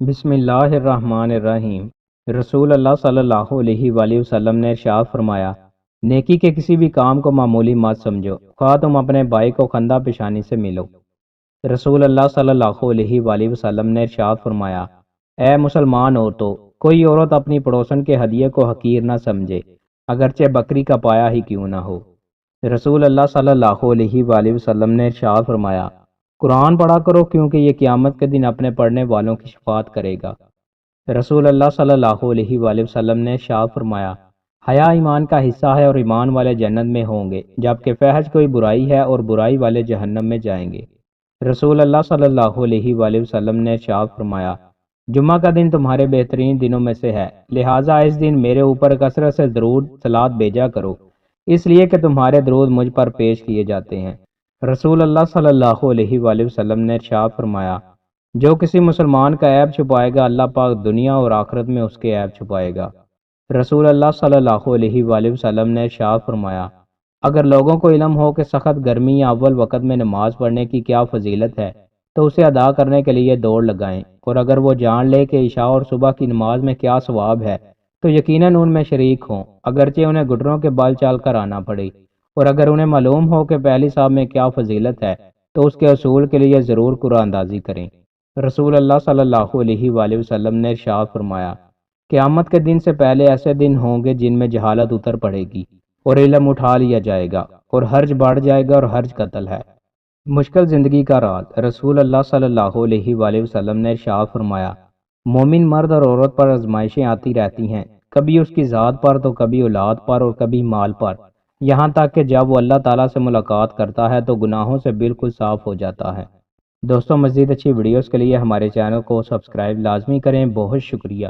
بسم اللہ الرحمن الرحیم۔ رسول اللہ صلی اللہ علیہ وآلہ وسلم نے ارشاد فرمایا، نیکی کے کسی بھی کام کو معمولی مت سمجھو، خواہ تم اپنے بھائی کو خندہ پیشانی سے ملو۔ رسول اللہ صلی اللہ علیہ وآلہ وسلم نے ارشاد فرمایا، اے مسلمان عورتوں، کوئی عورت اپنی پڑوسن کے ہدیے کو حقیر نہ سمجھے، اگرچہ بکری کا پایا ہی کیوں نہ ہو۔ رسول اللہ صلی اللہ علیہ وآلہ وسلم نے ارشاد فرمایا، قرآن پڑھا کرو کیونکہ یہ قیامت کے دن اپنے پڑھنے والوں کی شفاعت کرے گا۔ رسول اللہ صلی اللہ علیہ وآلہ وسلم نے ارشاد فرمایا، حیا ایمان کا حصہ ہے اور ایمان والے جنت میں ہوں گے، جبکہ فحش کوئی برائی ہے اور برائی والے جہنم میں جائیں گے۔ رسول اللہ صلی اللہ علیہ وآلہ وسلم نے ارشاد فرمایا، جمعہ کا دن تمہارے بہترین دنوں میں سے ہے، لہٰذا اس دن میرے اوپر کثرت سے درود صلوات بھیجا کرو، اس لیے کہ تمہارے درود مجھ پر پیش کیے جاتے ہیں۔ رسول اللہ صلی اللہ علیہ وآلہ وسلم نے ارشاد فرمایا، جو کسی مسلمان کا عیب چھپائے گا، اللہ پاک دنیا اور آخرت میں اس کے عیب چھپائے گا۔ رسول اللہ صلی اللہ علیہ وآلہ وسلم نے ارشاد فرمایا، اگر لوگوں کو علم ہو کہ سخت گرمی یا اول وقت میں نماز پڑھنے کی کیا فضیلت ہے تو اسے ادا کرنے کے لیے دوڑ لگائیں، اور اگر وہ جان لے کہ عشاء اور صبح کی نماز میں کیا ثواب ہے تو یقیناً ان میں شریک ہوں، اگرچہ انہیں گھٹنوں کے بل چال کر آنا پڑے، اور اگر انہیں معلوم ہو کہ پہلی صاحب میں کیا فضیلت ہے تو اس کے اصول کے لیے ضرور قرآن اندازی کریں۔ رسول اللہ صلی اللہ علیہ وآلہ وسلم نے ارشاد فرمایا، قیامت کے دن سے پہلے ایسے دن ہوں گے جن میں جہالت اتر پڑے گی اور علم اٹھا لیا جائے گا اور حرج بڑھ جائے گا اور حرج قتل ہے۔ مشکل زندگی کا راز۔ رسول اللہ صلی اللہ علیہ وآلہ وسلم نے ارشاد فرمایا، مومن مرد اور عورت پر آزمائشیں آتی رہتی ہیں، کبھی اس کی ذات پر تو کبھی اولاد پر اور کبھی مال پر، یہاں تک کہ جب وہ اللہ تعالیٰ سے ملاقات کرتا ہے تو گناہوں سے بالکل صاف ہو جاتا ہے۔ دوستوں، مزید اچھی ویڈیوز کے لیے ہمارے چینل کو سبسکرائب لازمی کریں۔ بہت شکریہ۔